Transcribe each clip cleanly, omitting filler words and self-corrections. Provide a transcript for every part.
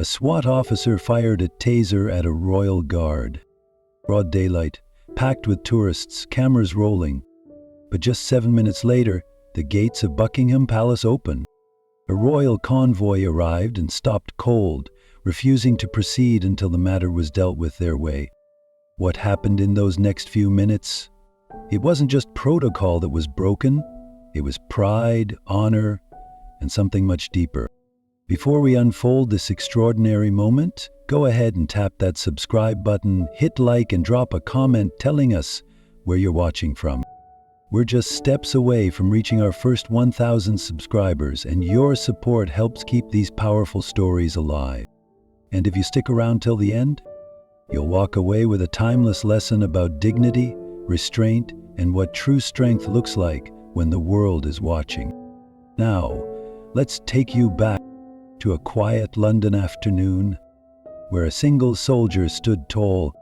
A SWAT officer fired a taser at a royal guard. Broad daylight, packed with tourists, cameras rolling. But just 7 minutes later, the gates of Buckingham Palace opened. A royal convoy arrived and stopped cold, refusing to proceed until the matter was dealt with their way. What happened in those next few minutes? It wasn't just protocol that was broken. It was pride, honor, and something much deeper. Before we unfold this extraordinary moment, go ahead and tap that subscribe button, hit like, and drop a comment telling us where you're watching from. We're just steps away from reaching our first 1,000 subscribers, and your support helps keep these powerful stories alive. And if you stick around till the end, you'll walk away with a timeless lesson about dignity, restraint, and what true strength looks like when the world is watching. Now, let's take you back to a quiet London afternoon where a single soldier stood tall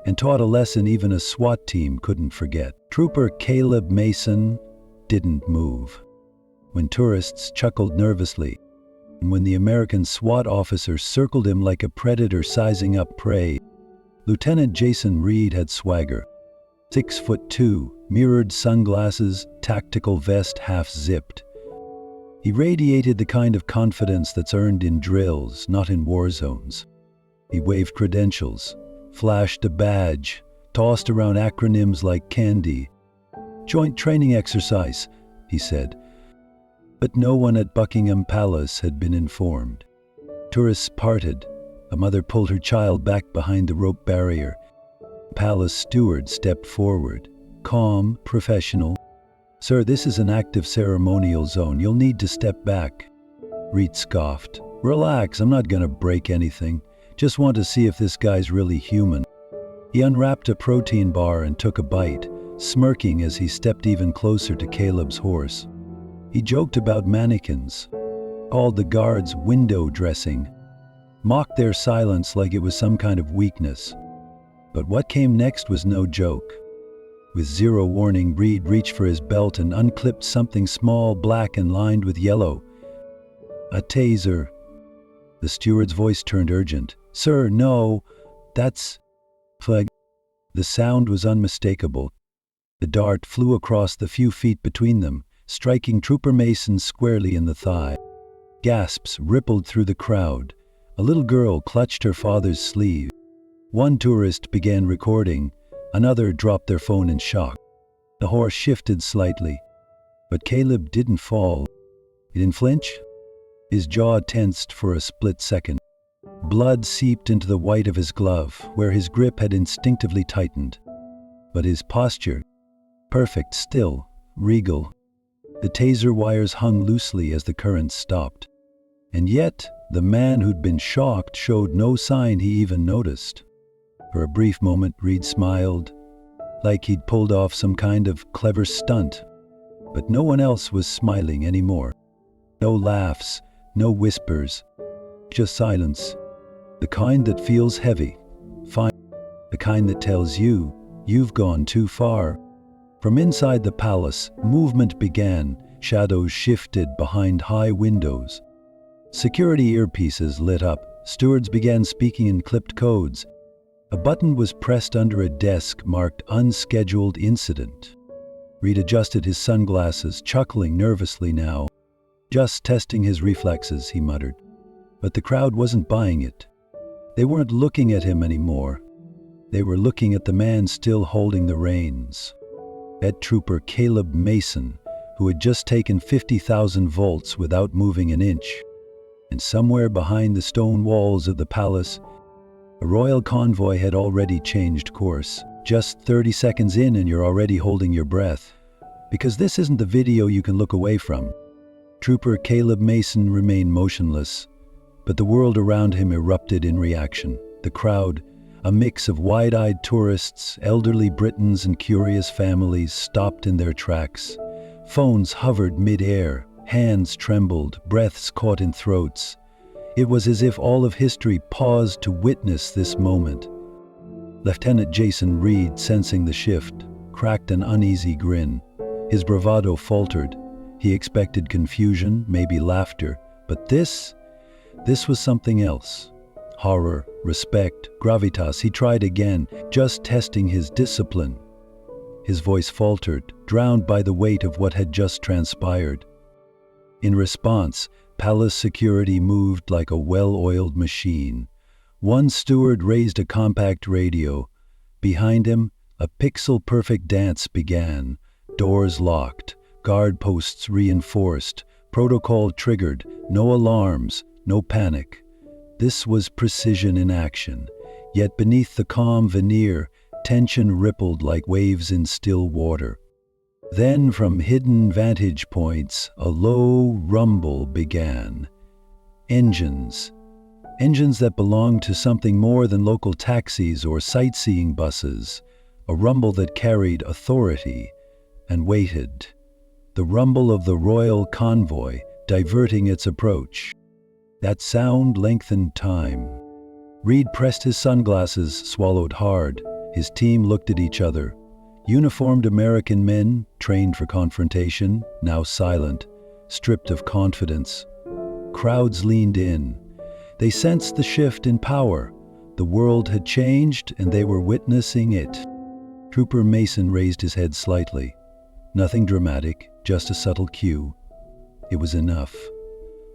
and taught a lesson even a SWAT team couldn't forget. Trooper Caleb Mason didn't move. When tourists chuckled nervously, and when the American SWAT officer circled him like a predator sizing up prey, Lieutenant Jason Reed had swagger. 6'2", mirrored sunglasses, tactical vest half-zipped. He radiated the kind of confidence that's earned in drills, not in war zones. He waved credentials, flashed a badge, tossed around acronyms like candy. "Joint training exercise," he said. But no one at Buckingham Palace had been informed. Tourists parted. A mother pulled her child back behind the rope barrier. The palace steward stepped forward, calm, professional. "Sir, this is an active ceremonial zone. You'll need to step back." Reed scoffed. "Relax, I'm not gonna break anything. Just want to see if this guy's really human." He unwrapped a protein bar and took a bite, smirking as he stepped even closer to Caleb's horse. He joked about mannequins, called the guards window dressing, mocked their silence like it was some kind of weakness. But what came next was no joke. With zero warning, Reed reached for his belt and unclipped something small, black and lined with yellow. "A taser." The steward's voice turned urgent. "Sir, no, that's flag." The sound was unmistakable. The dart flew across the few feet between them, striking Trooper Mason squarely in the thigh. Gasps rippled through the crowd. A little girl clutched her father's sleeve. One tourist began recording. Another dropped their phone in shock. The horse shifted slightly, but Caleb didn't fall. He didn't flinch. His jaw tensed for a split second. Blood seeped into the white of his glove, where his grip had instinctively tightened. But his posture, perfect, still, regal. The taser wires hung loosely as the current stopped. And yet, the man who'd been shocked showed no sign he even noticed. For a brief moment, Reed smiled, like he'd pulled off some kind of clever stunt. But no one else was smiling anymore. No laughs, no whispers, just silence. The kind that feels heavy, fine, the kind that tells you, you've gone too far. From inside the palace, movement began. Shadows shifted behind high windows. Security earpieces lit up. Stewards began speaking in clipped codes. A button was pressed under a desk marked "Unscheduled Incident." Reed adjusted his sunglasses, chuckling nervously now. "Just testing his reflexes," he muttered. But the crowd wasn't buying it. They weren't looking at him anymore. They were looking at the man still holding the reins. Head Trooper Caleb Mason, who had just taken 50,000 volts without moving an inch. And somewhere behind the stone walls of the palace, a royal convoy had already changed course. Just 30 seconds in and you're already holding your breath. Because this isn't the video you can look away from. Trooper Caleb Mason remained motionless, but the world around him erupted in reaction. The crowd, a mix of wide-eyed tourists, elderly Britons, and curious families, stopped in their tracks. Phones hovered mid-air, hands trembled, breaths caught in throats. It was as if all of history paused to witness this moment. Lieutenant Jason Reed, sensing the shift, cracked an uneasy grin. His bravado faltered. He expected confusion, maybe laughter, but this was something else. horror, respect, gravitas. He tried again, just testing his discipline. His voice faltered, drowned by the weight of what had just transpired. In response, palace security moved like a well-oiled machine. One steward raised a compact radio. Behind him, a pixel-perfect dance began. Doors locked, guard posts reinforced, protocol triggered, no alarms, no panic. This was precision in action. Yet beneath the calm veneer, tension rippled like waves in still water. Then, from hidden vantage points, a low rumble began. Engines that belonged to something more than local taxis or sightseeing buses. A rumble that carried authority and waited. The rumble of the Royal Convoy, diverting its approach. That sound lengthened time. Reed pressed his sunglasses, swallowed hard. His team looked at each other. Uniformed American men, trained for confrontation, now silent, stripped of confidence. Crowds leaned in. They sensed the shift in power. The world had changed, and they were witnessing it. Trooper Mason raised his head slightly. Nothing dramatic, just a subtle cue. It was enough.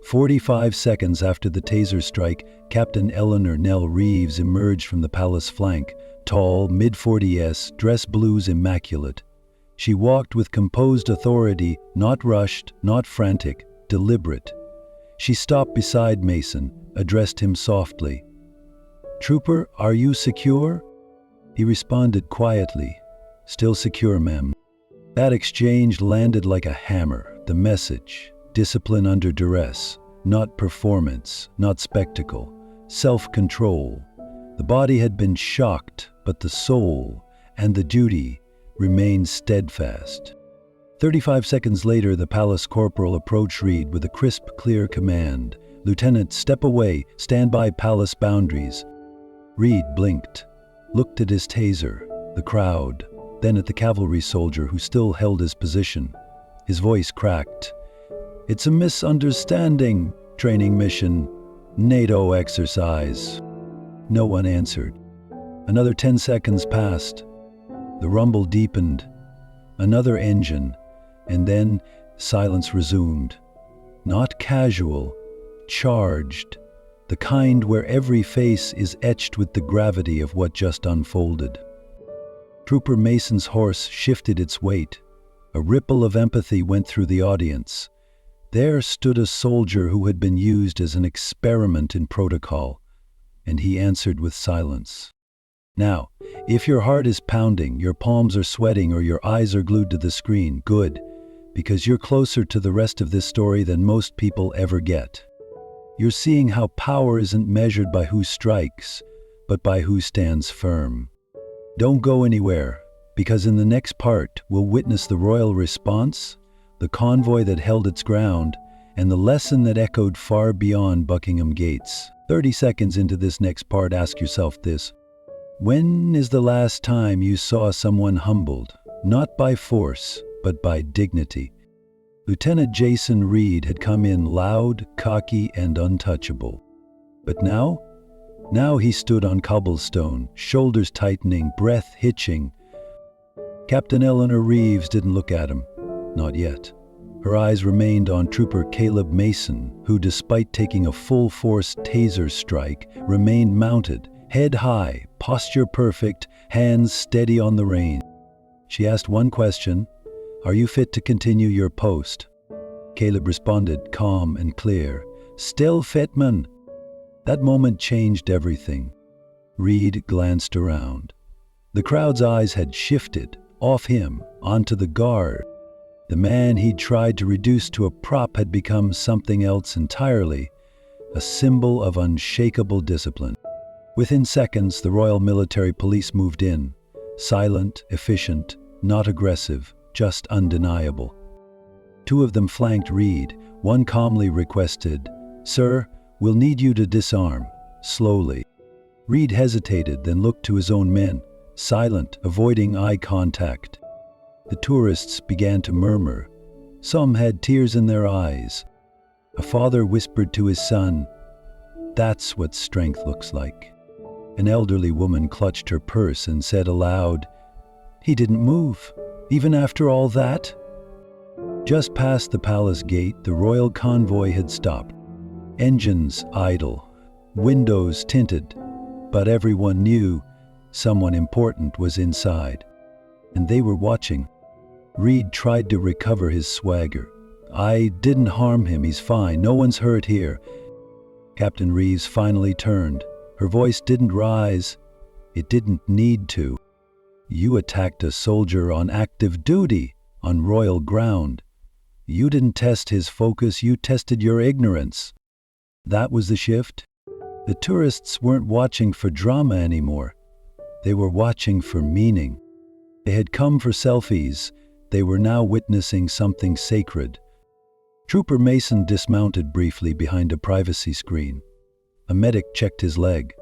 45 seconds after the taser strike, Captain Eleanor Nell Reeves emerged from the palace flank, tall, mid-40s, dress blues immaculate. She walked with composed authority, not rushed, not frantic, deliberate. She stopped beside Mason, addressed him softly. "Trooper, are you secure?" He responded quietly, "Still secure, ma'am." That exchange landed like a hammer. The message: discipline under duress, not performance, not spectacle, self-control. The body had been shocked, but the soul and the duty remained steadfast. 35 seconds later, the palace corporal approached Reed with a crisp, clear command. "Lieutenant, step away, stand by palace boundaries." Reed blinked, looked at his taser, the crowd, then at the cavalry soldier who still held his position. His voice cracked. "It's a misunderstanding. Training mission. NATO exercise." No one answered. Another 10 seconds passed. The rumble deepened. Another engine, and then silence resumed. Not casual, charged. The kind where every face is etched with the gravity of what just unfolded. Trooper Mason's horse shifted its weight. A ripple of empathy went through the audience. There stood a soldier who had been used as an experiment in protocol, and he answered with silence. Now, if your heart is pounding, your palms are sweating, or your eyes are glued to the screen, good, because you're closer to the rest of this story than most people ever get. You're seeing how power isn't measured by who strikes, but by who stands firm. Don't go anywhere, because in the next part, we'll witness the royal response, the convoy that held its ground, and the lesson that echoed far beyond Buckingham Gates. 30 seconds into this next part, ask yourself this. When is the last time you saw someone humbled, not by force, but by dignity? Lieutenant Jason Reed had come in loud, cocky, and untouchable. But now he stood on cobblestone, shoulders tightening, breath hitching. Captain Eleanor Reeves didn't look at him. Not yet. Her eyes remained on Trooper Caleb Mason, who, despite taking a full-force taser strike, remained mounted, head high, posture perfect, hands steady on the rein. She asked one question: "Are you fit to continue your post?" Caleb responded, calm and clear, "Still fit, man." That moment changed everything. Reed glanced around. The crowd's eyes had shifted, off him, onto the guard. The man he'd tried to reduce to a prop had become something else entirely, a symbol of unshakable discipline. Within seconds, the Royal Military Police moved in, silent, efficient, not aggressive, just undeniable. Two of them flanked Reed. One calmly requested, "Sir, we'll need you to disarm," slowly. Reed hesitated, then looked to his own men, silent, avoiding eye contact. The tourists began to murmur. Some had tears in their eyes. A father whispered to his son, That's what strength looks like. An elderly woman clutched her purse and said aloud, "He didn't move, even after all that?" Just past the palace gate, the royal convoy had stopped. Engines idle, windows tinted, but everyone knew someone important was inside. And they were watching. Reed tried to recover his swagger. "I didn't harm him, he's fine, no one's hurt here." Captain Reeves finally turned. Her voice didn't rise. It didn't need to. "You attacked a soldier on active duty, on royal ground. You didn't test his focus, you tested your ignorance." That was the shift. The tourists weren't watching for drama anymore. They were watching for meaning. They had come for selfies. They were now witnessing something sacred. Trooper Mason dismounted briefly behind a privacy screen. A medic checked his leg.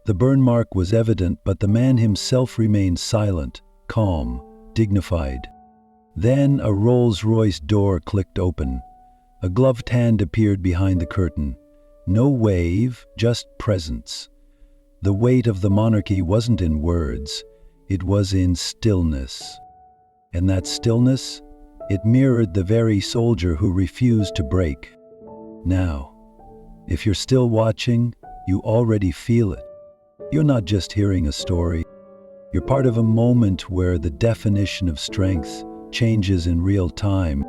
The burn mark was evident, but the man himself remained silent, calm, dignified. Then a Rolls-Royce door clicked open. A gloved hand appeared behind the curtain. No wave, just presence. The weight of the monarchy wasn't in words, it was in stillness. And that stillness, it mirrored the very soldier who refused to break. Now, if you're still watching, you already feel it. You're not just hearing a story. You're part of a moment where the definition of strength changes in real time.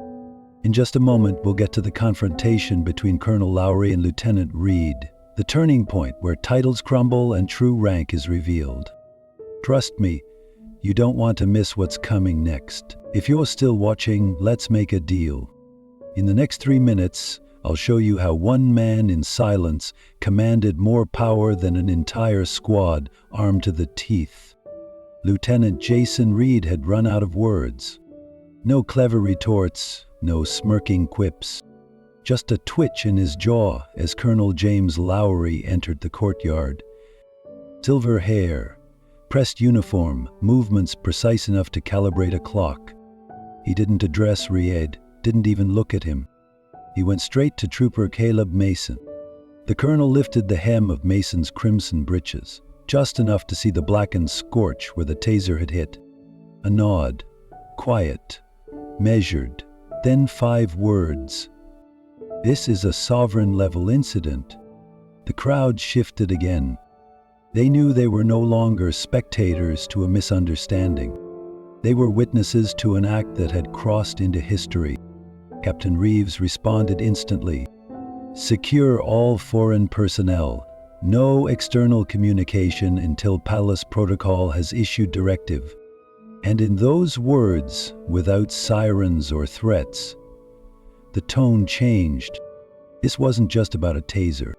In just a moment, we'll get to the confrontation between Colonel Lowry and Lieutenant Reed, the turning point where titles crumble and true rank is revealed. Trust me, you don't want to miss what's coming next. If you're still watching, let's make a deal. In the next 3 minutes, I'll show you how one man in silence commanded more power than an entire squad armed to the teeth. Lieutenant Jason Reed had run out of words. No clever retorts, no smirking quips. Just a twitch in his jaw as Colonel James Lowry entered the courtyard. Silver hair, pressed uniform, movements precise enough to calibrate a clock. He didn't address Reed, didn't even look at him. He went straight to Trooper Caleb Mason. The colonel lifted the hem of Mason's crimson breeches, just enough to see the blackened scorch where the taser had hit. A nod, quiet, measured, then 5 words. "This is a sovereign-level incident." The crowd shifted again. They knew they were no longer spectators to a misunderstanding. They were witnesses to an act that had crossed into history. Captain Reeves responded instantly. "Secure all foreign personnel. No external communication until Palace Protocol has issued directive." And in those words, without sirens or threats, the tone changed. This wasn't just about a taser.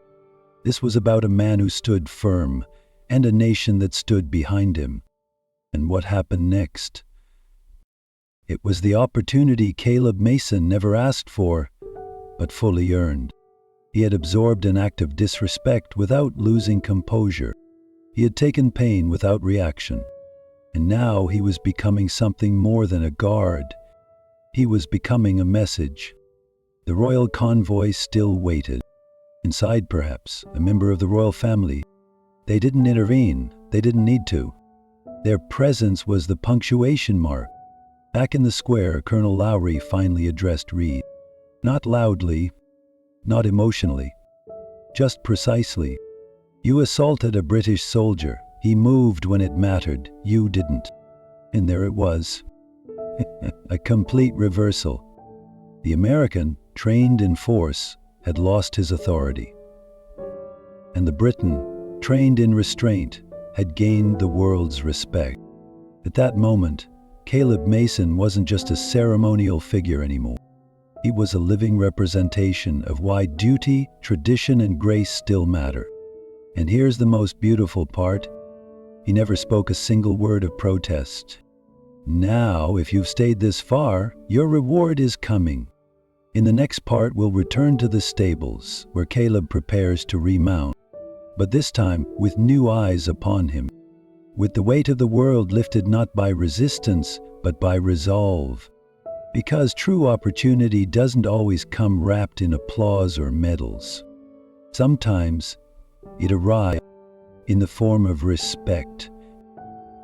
This was about a man who stood firm, and a nation that stood behind him. And what happened next? It was the opportunity Caleb Mason never asked for, but fully earned. He had absorbed an act of disrespect without losing composure. He had taken pain without reaction. And now he was becoming something more than a guard. He was becoming a message. The royal convoy still waited. Inside, perhaps, a member of the royal family. They didn't intervene. They didn't need to. Their presence was the punctuation mark. Back in the square, Colonel Lowry finally addressed Reed. Not loudly, not emotionally, just precisely. "You assaulted a British soldier. He moved when it mattered. You didn't." And there it was. A complete reversal. The American, trained in force, had lost his authority. And the Briton, trained in restraint, had gained the world's respect. At that moment, Caleb Mason wasn't just a ceremonial figure anymore. He was a living representation of why duty, tradition, and grace still matter. And here's the most beautiful part. He never spoke a single word of protest. Now, if you've stayed this far, your reward is coming. In the next part, we'll return to the stables, where Caleb prepares to remount, but this time with new eyes upon him, with the weight of the world lifted not by resistance, but by resolve. Because true opportunity doesn't always come wrapped in applause or medals. Sometimes It arrived in the form of respect.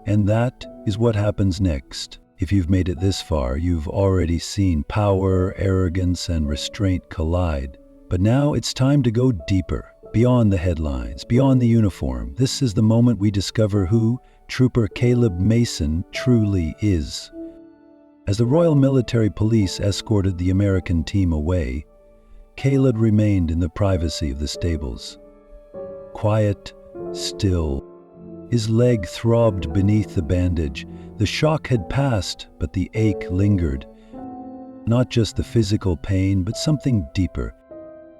And that is what happens next. If you've made it this far, you've already seen power, arrogance, and restraint collide. But now it's time to go deeper, beyond the headlines, beyond the uniform. This is the moment we discover who Trooper Caleb Mason truly is. As the Royal Military Police escorted the American team away, Caleb remained in the privacy of the stables. Quiet, still. His leg throbbed beneath the bandage. The shock had passed, but the ache lingered. Not just the physical pain, but something deeper.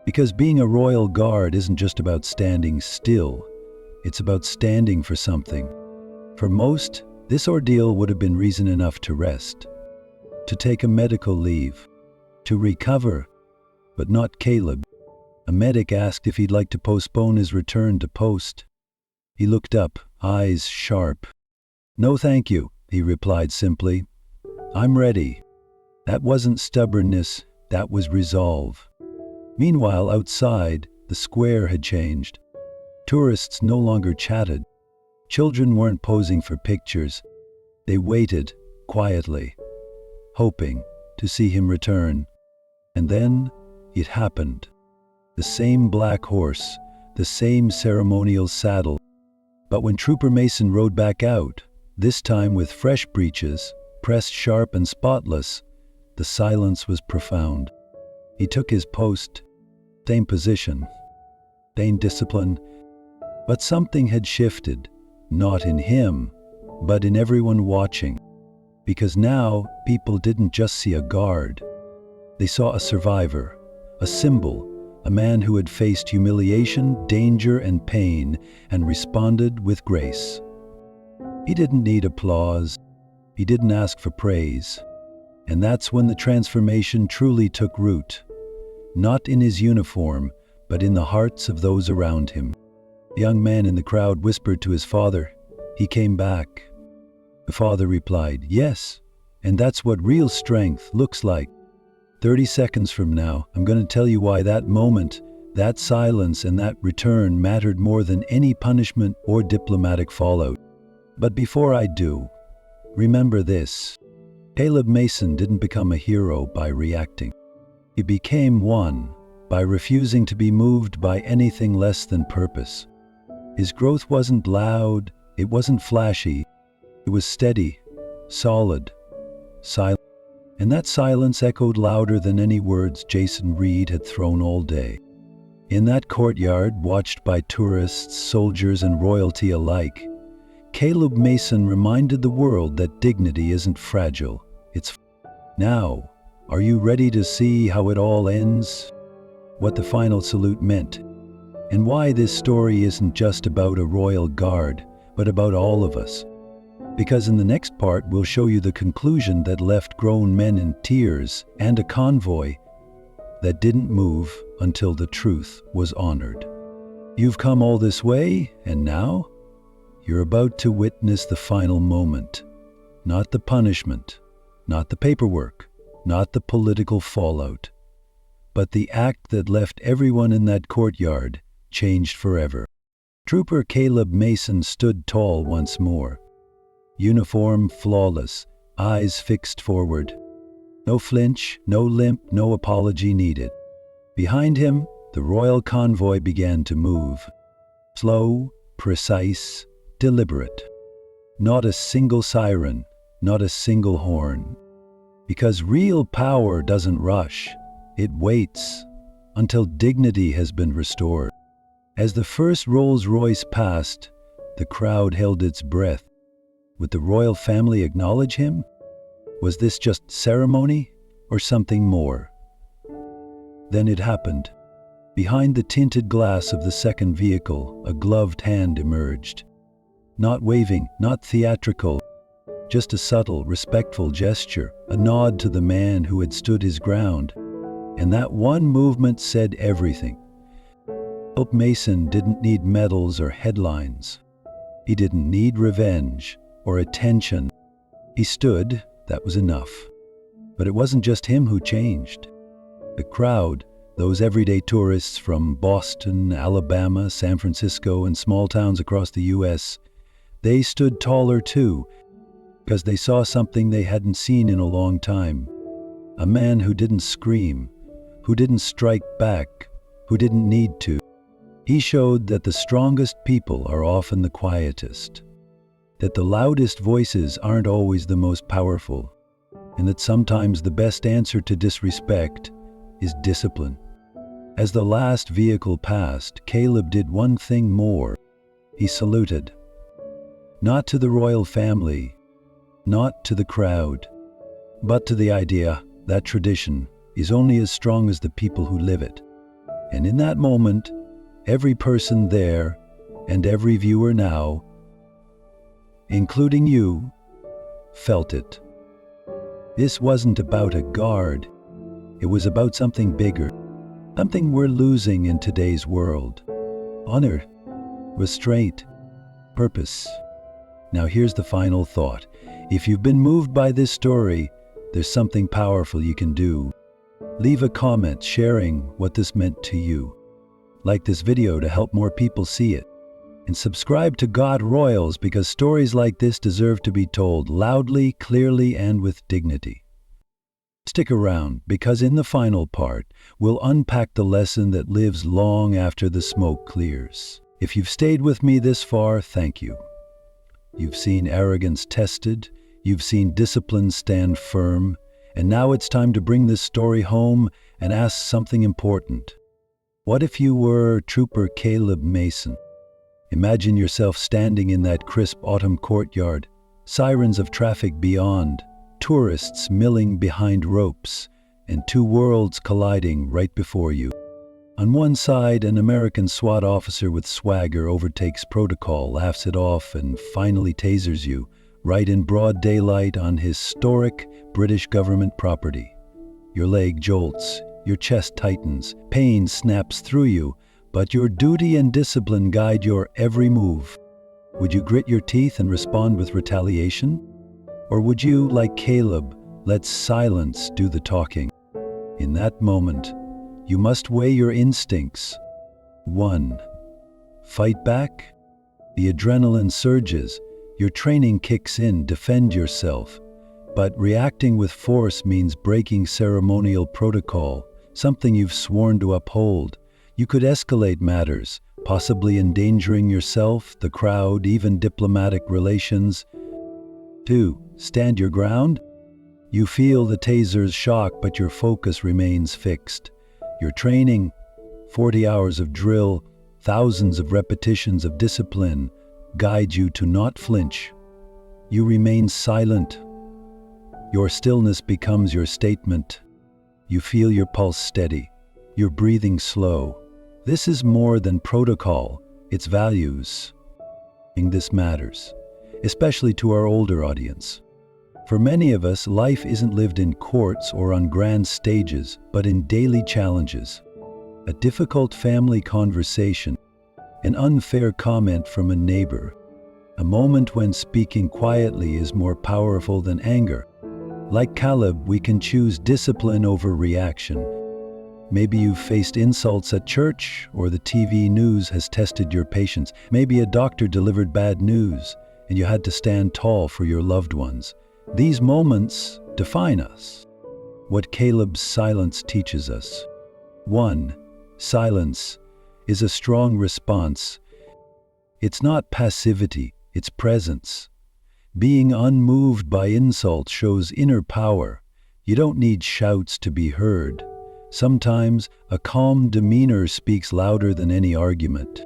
Because being a Royal Guard isn't just about standing still. It's about standing for something. For most, this ordeal would have been reason enough to rest, to take a medical leave, to recover, but not Caleb. A medic asked if he'd like to postpone his return to post. He looked up, eyes sharp. "No, thank you," he replied simply. "I'm ready." That wasn't stubbornness, that was resolve. Meanwhile, outside, the square had changed. Tourists no longer chatted. Children weren't posing for pictures. They waited, quietly, hoping to see him return. And then it happened. The same black horse, the same ceremonial saddle. But when Trooper Mason rode back out, this time with fresh breeches, pressed sharp and spotless, the silence was profound. He took his post, same position, same discipline, but something had shifted, not in him, but in everyone watching. Because now, people didn't just see a guard. They saw a survivor, a symbol, a man who had faced humiliation, danger, and pain, and responded with grace. He didn't need applause. He didn't ask for praise. And that's when the transformation truly took root. Not in his uniform, but in the hearts of those around him. The young man in the crowd whispered to his father, "He came back." The father replied, "Yes, and that's what real strength looks like." 30 seconds from now, I'm going to tell you why that moment, that silence, and that return mattered more than any punishment or diplomatic fallout. But before I do, remember this. Caleb Mason didn't become a hero by reacting. He became one by refusing to be moved by anything less than purpose. His growth wasn't loud, it wasn't flashy, it was steady, solid, silent. And that silence echoed louder than any words Jason Reed had thrown all day. In that courtyard, watched by tourists, soldiers, and royalty alike, Caleb Mason reminded the world that dignity isn't fragile, it's now. Are you ready to see how it all ends? What the final salute meant? And why this story isn't just about a royal guard, but about all of us? Because in the next part, we'll show you the conclusion that left grown men in tears and a convoy that didn't move until the truth was honored. You've come all this way, and now you're about to witness the final moment. Not the punishment, not the paperwork, not the political fallout, but the act that left everyone in that courtyard changed forever. Trooper Caleb Mason stood tall once more. Uniform flawless, eyes fixed forward. No flinch, no limp, no apology needed. Behind him, the Royal Convoy began to move. Slow, precise, deliberate. Not a single siren, not a single horn. Because real power doesn't rush, it waits until dignity has been restored. As the first Rolls-Royce passed, the crowd held its breath. Would the royal family acknowledge him? Was this just ceremony or something more? Then it happened. Behind the tinted glass of the second vehicle, a gloved hand emerged. Not waving, not theatrical, just a subtle, respectful gesture, a nod to the man who had stood his ground. And that one movement said everything. Caleb Mason didn't need medals or headlines. He didn't need revenge or attention. He stood, that was enough. But it wasn't just him who changed. The crowd, those everyday tourists from Boston, Alabama, San Francisco, and small towns across the U.S., they stood taller too, because they saw something they hadn't seen in a long time. A man who didn't scream, who didn't strike back, who didn't need to. He showed that the strongest people are often the quietest, that the loudest voices aren't always the most powerful, and that sometimes the best answer to disrespect is discipline. As the last vehicle passed, Caleb did one thing more. He saluted. Not to the royal family, not to the crowd, but to the idea that tradition is only as strong as the people who live it. And in that moment, every person there and every viewer now, including you, felt it. This wasn't about a guard. It was about something bigger, something we're losing in today's world. Honor, restraint, purpose. Now here's the final thought. If you've been moved by this story, there's something powerful you can do. Leave a comment sharing what this meant to you. Like this video to help more people see it. And subscribe to God Royals, because stories like this deserve to be told loudly, clearly, and with dignity. Stick around, because in the final part, we'll unpack the lesson that lives long after the smoke clears. If you've stayed with me this far, thank you. You've seen arrogance tested, you've seen discipline stand firm, and now it's time to bring this story home and ask something important. What if you were Trooper Caleb Mason? Imagine yourself standing in that crisp autumn courtyard, sirens of traffic beyond, tourists milling behind ropes, and two worlds colliding right before you. On one side, an American SWAT officer with swagger overtakes protocol, laughs it off, and finally tasers you, right in broad daylight on historic British government property. Your leg jolts, your chest tightens, pain snaps through you, but your duty and discipline guide your every move. Would you grit your teeth and respond with retaliation? Or would you, like Caleb, let silence do the talking? In that moment, you must weigh your instincts. 1. Fight back? The adrenaline surges, your training kicks in, defend yourself. But reacting with force means breaking ceremonial protocol, something you've sworn to uphold. You could escalate matters, possibly endangering yourself, the crowd, even diplomatic relations. 2. Stand your ground? You feel the taser's shock, but your focus remains fixed. Your training, 40 hours of drill, thousands of repetitions of discipline, guide you to not flinch. You remain silent. Your stillness becomes your statement. You feel your pulse steady, your breathing slow. This is more than protocol, it's values. And this matters, especially to our older audience. For many of us, life isn't lived in courts or on grand stages, but in daily challenges. A difficult family conversation, an unfair comment from a neighbor, a moment when speaking quietly is more powerful than anger. Like Caleb, we can choose discipline over reaction. Maybe you've faced insults at church, or the TV news has tested your patience. Maybe a doctor delivered bad news, and you had to stand tall for your loved ones. These moments define us. What Caleb's silence teaches us. 1. Silence is a strong response. It's not passivity, it's presence. Being unmoved by insult shows inner power. You don't need shouts to be heard. Sometimes a calm demeanor speaks louder than any argument.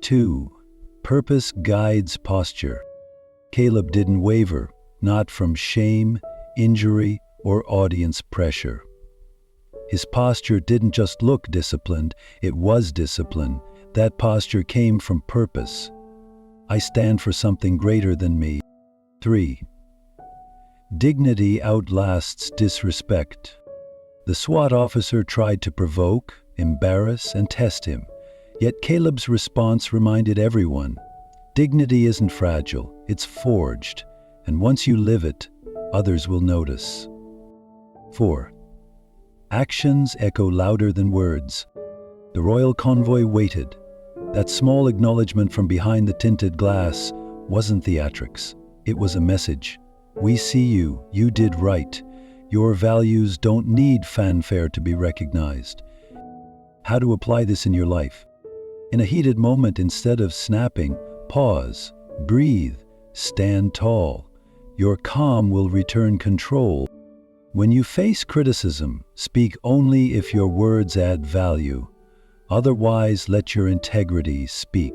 2. Purpose guides posture. Caleb didn't waver, not from shame, injury, or audience pressure. His posture didn't just look disciplined, it was discipline. That posture came from purpose. I stand for something greater than me. 3. Dignity outlasts disrespect. The SWAT officer tried to provoke, embarrass, and test him. Yet Caleb's response reminded everyone, dignity isn't fragile, it's forged, and once you live it, others will notice. 4. Actions echo louder than words. The Royal Convoy waited. That small acknowledgement from behind the tinted glass wasn't theatrics. It was a message. We see you. You did right. Your values don't need fanfare to be recognized. How to apply this in your life? In a heated moment, instead of snapping, pause, breathe, stand tall. Your calm will return control. When you face criticism, speak only if your words add value. Otherwise, let your integrity speak.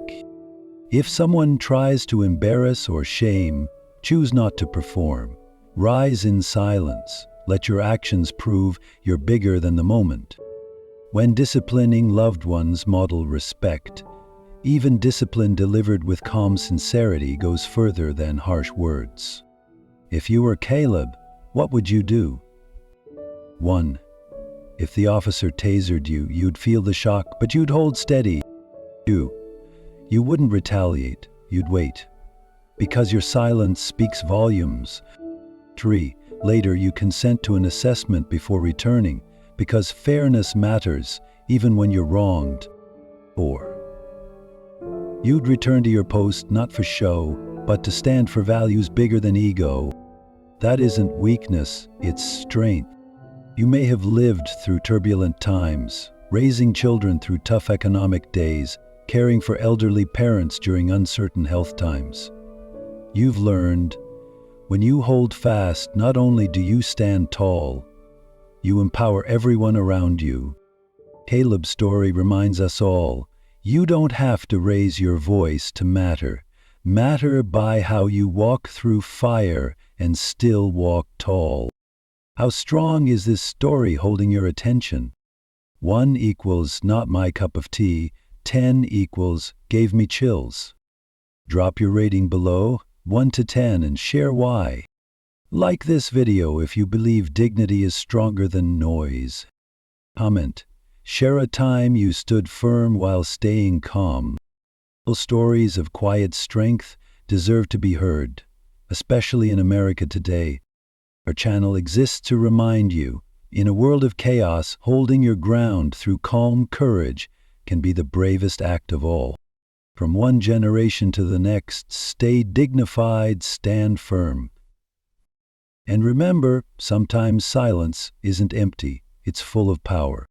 If someone tries to embarrass or shame, choose not to perform. Rise in silence. Let your actions prove you're bigger than the moment. When disciplining loved ones, model respect. Even discipline delivered with calm sincerity goes further than harsh words. If you were Caleb, what would you do? 1. If the officer tasered you, you'd feel the shock, but you'd hold steady. 2. You wouldn't retaliate, you'd wait. Because your silence speaks volumes. 3. Later, you consent to an assessment before returning, because fairness matters, even when you're wronged. 4. You'd return to your post not for show, but to stand for values bigger than ego. That isn't weakness, it's strength. You may have lived through turbulent times, raising children through tough economic days, caring for elderly parents during uncertain health times. You've learned, when you hold fast, not only do you stand tall, you empower everyone around you. Caleb's story reminds us all, you don't have to raise your voice to matter. Matter by how you walk through fire and still walk tall. How strong is this story holding your attention? 1 equals not my cup of tea, 10 equals gave me chills. Drop your rating below, 1 to 10, and share why. Like this video if you believe dignity is stronger than noise. Comment. Share a time you stood firm while staying calm. Stories of quiet strength deserve to be heard, especially in America today. Our channel exists to remind you, in a world of chaos, holding your ground through calm courage can be the bravest act of all. From one generation to the next, stay dignified, stand firm. And remember, sometimes silence isn't empty, it's full of power.